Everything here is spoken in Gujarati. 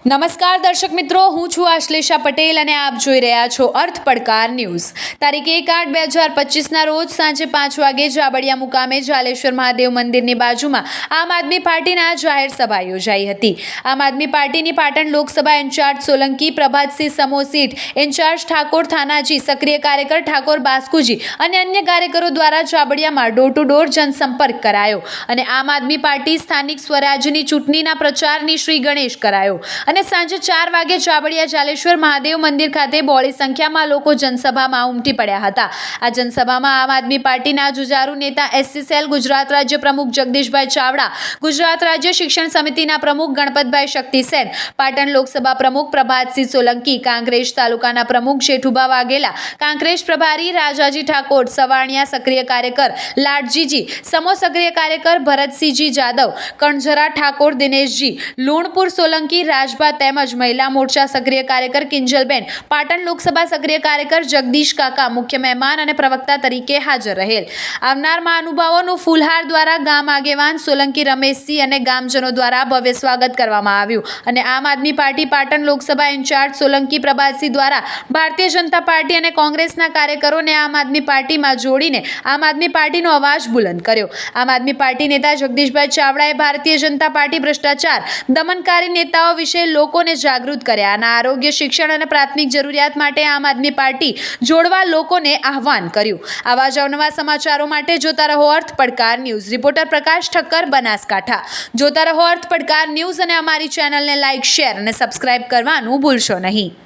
નમસ્કાર દર્શક મિત્રો, હું છું આશ્લેષા પટેલ અને આપ જોઈ રહ્યા છો અર્થ પડકાર ન્યૂઝ। તારીખ 1/8/2025ના રોજ સાંજે 5 વાગે જાબડિયા મુકામે જાલેશ્વર મહાદેવ મંદિરની બાજુમાં આમ આદમી પાર્ટીના જાહેર સભા યોજાઈ હતી। આમ આદમી પાર્ટીની પાટણ લોકસભા ઇન્ચાર્જ સોલંકી પ્રભાતસિંહ સમોસીટ, ઇન્ચાર્જ ઠાકોર થાનાજી, સક્રિય કાર્યકર ઠાકોર બાસ્કુજી અને અન્ય કાર્યકરો દ્વારા જાબડિયામાં ડોર ટુ ડોર જનસંપર્ક કરાયો અને આમ આદમી પાર્ટી સ્થાનિક સ્વરાજ્યની ચૂંટણીના પ્રચારની શ્રી ગણેશ કરાયો અને સાંજે 4 વાગે જાબડિયા જાલેશ્વર મહાદેવ મંદિર ખાતે બહોળી સંખ્યામાં લોકો જનસભામાં ઉમટી પડ્યા હતા। આ જનસભામાં આમ આદમી પાર્ટીના જુજારુ નેતા એસસી સેલ ગુજરાત રાજ્ય પ્રમુખ જગદીશભાઈ ચાવડા, ગુજરાત રાજ્ય શિક્ષણ સમિતિના પ્રમુખ ગણપતભાઈ શક્તિસેન, પાટણ લોકસભા પ્રમુખ પ્રભાતસિંહ સોલંકી, કાંકરેજ તાલુકાના પ્રમુખ જેઠુભા વાઘેલા, કાંકરેજ પ્રભારી રાજાજી ઠાકોર, સવાણિયા સક્રિય કાર્યકર લાડજીજી, સમો સક્રિય કાર્યકર ભરતસિંહજી જાદવ, કણઝરા ઠાકોર દિનેશજી, લુણપુર સોલંકી રાજભા તેમજ મહિલા મોરચા સક્રિય કાર્યકર કિંજલબેન, પાટણ લોકસભા સક્રિય કાર્યકર જગદીશ કાકા મુખ્ય મહેમાન અને પ્રવક્તા તરીકે હાજર રહેલ। આવનાર મહાનુભાવોનું ફૂલહાર દ્વારા ગામ આગેવાન સોલંકી રમેશસિંહ અને ગામજનો દ્વારા ભવ્ય સ્વાગત કરવામાં આવ્યું અને આમ આદમી પાર્ટી પાટણ લોકસભા ઇન્ચાર્જ સોલંકી પ્રભાતસિંહ દ્વારા ભારતીય જનતા પાર્ટી અને કોંગ્રેસના કાર્યકરોને આમ આદમી પાર્ટીમાં જોડીને આમ આદમી પાર્ટીનો અવાજ બુલંદ કર્યો। આમ આદમી પાર્ટી નેતા જગદીશભાઈ ચાવડાએ ભારતીય જનતા પાર્ટી ભ્રષ્ટાચાર દમનકારી નેતાઓ વિશે લોકોને જાગૃત કર્યા અને આરોગ્ય, શિક્ષણ અને પ્રાથમિક જરૂરિયાત માટે આમ આદમી પાર્ટી જોડવા લોકોને આહવાન કર્યું। આવા જ અવનવા સમાચારો માટે જોતા રહો અર્થ પડકાર ન્યૂઝ। રિપોર્ટર પ્રકાશ ઠક્કર, બનાસકાંઠા। જોતા રહો અર્થ પડકાર ન્યૂઝ અને અમારી ચેનલને લાઇક, શેર અને સબસ્ક્રાઇબ કરવાનું ભૂલશો નહીં।